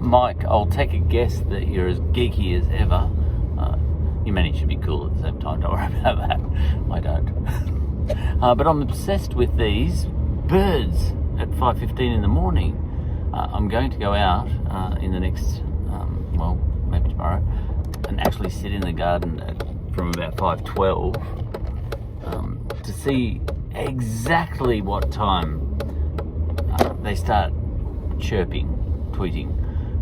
Mike, I'll take a guess that you're as geeky as ever. You manage to be cool at the same time, don't worry about that. I don't. But I'm obsessed with these birds at 5:15 in the morning. I'm going to go out in the next, maybe tomorrow, and actually sit in the garden from about 5:12 to see exactly what time they start chirping, tweeting,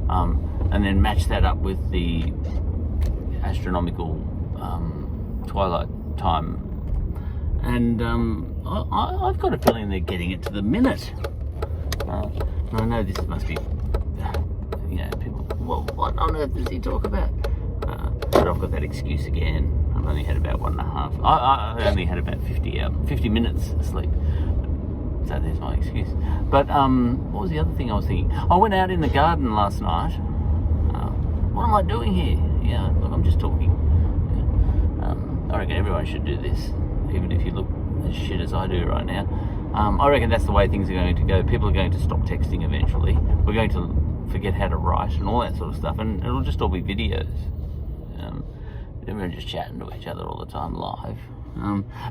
and then match that up with the astronomical twilight time. And I've got a feeling they're getting it to the minute. I know this must be, people, well, what on earth does he talk about? But I've got that excuse again. I've only had about 1.5. I only had about 50 minutes sleep. So there's my excuse. But what was the other thing I was thinking? I went out in the garden last night. What am I doing here? Yeah, look, I'm just talking. I reckon everyone should do this, even if you look as shit as I do right now. I reckon that's the way things are going to go. People are going to stop texting eventually. We're going to forget how to write and all that sort of stuff, and it'll just all be videos. Everyone just chatting to each other all the time live.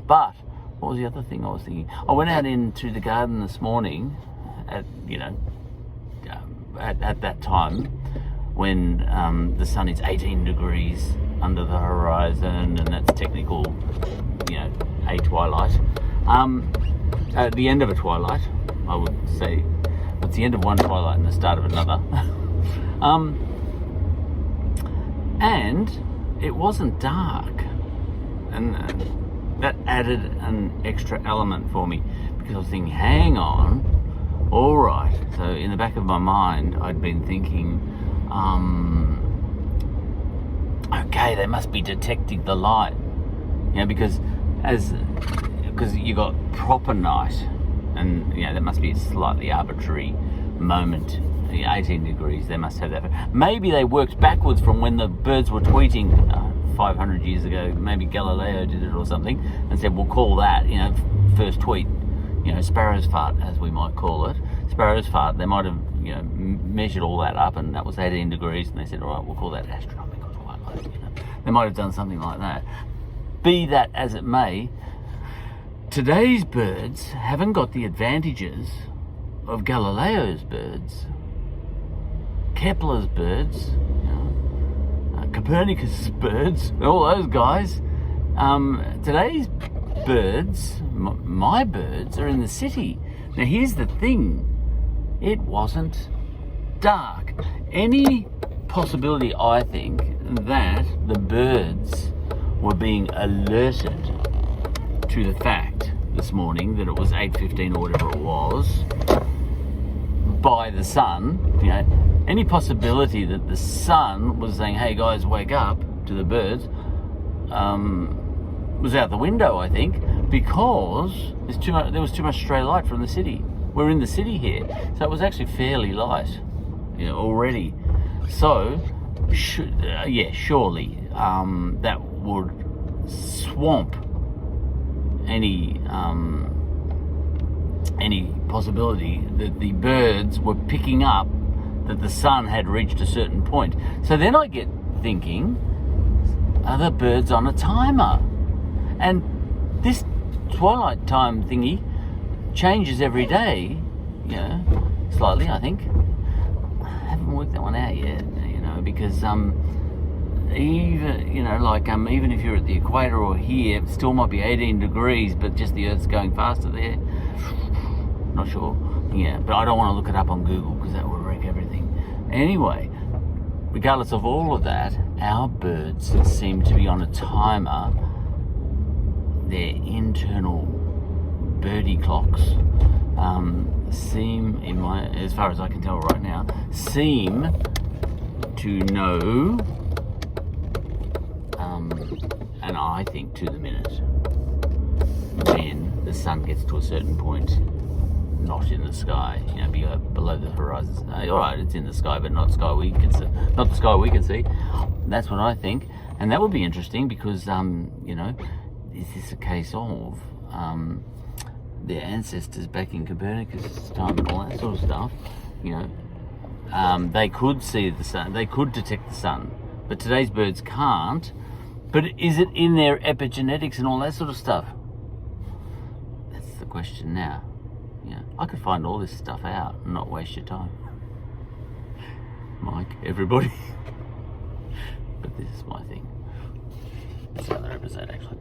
But what was the other thing I was thinking? I went out into the garden this morning at that time when the sun is 18 degrees under the horizon, and that's technical, a twilight. At the end of a twilight, I would say. It's the end of one twilight and the start of another. And it wasn't dark, and that added an extra element for me, because I was thinking, hang on, all right. So in the back of my mind, I'd been thinking, okay, they must be detecting the light, because you got proper night, and that must be a slightly arbitrary moment. 18 degrees, they must have that. Maybe they worked backwards from when the birds were tweeting 500 years ago. Maybe Galileo did it or something, and said, we'll call that, first tweet, sparrow's fart, as we might call it. Sparrow's fart. They might have, measured all that up, and that was 18 degrees, and they said, all right, we'll call that astronomical twilight. They might have done something like that. Be that as it may, today's birds haven't got the advantages of Galileo's birds, Kepler's birds, Copernicus' birds, all those guys. Today's birds, my birds, are in the city. Now here's the thing, it wasn't dark. Any possibility, I think, that the birds were being alerted to the fact this morning that it was 8:15 or whatever it was by the sun, any possibility that the sun was saying, hey guys, wake up, to the birds, was out the window, I think, because there was too much stray light from the city. We're in the city here, so it was actually fairly light, already. So, surely that would swamp any possibility that the birds were picking up that the sun had reached a certain point. So then I get thinking, are the birds on a timer? And this twilight time thingy changes every day, slightly, I think. I haven't worked that one out yet, because even if you're at the equator or here, it still might be 18 degrees, but just the Earth's going faster there. Not sure. But I don't want to look it up on Google, because that would wreck everything. Anyway, regardless of all of that, our birds seem to be on a timer. Their internal Birdie Clocks seem, as far as I can tell right now, seem to know, and I think to the minute, when the sun gets to a certain point, not in the sky, below the horizon. All right, it's in the sky, but not the sky we can see. Not the sky we can see. That's what I think, and that would be interesting because, is this a case of their ancestors back in Copernicus' time and all that sort of stuff? they could see the sun, they could detect the sun, but today's birds can't. But is it in their epigenetics and all that sort of stuff? That's the question now. Yeah, I could find all this stuff out and not waste your time. Mike, everybody. But this is my thing. It's another episode, actually.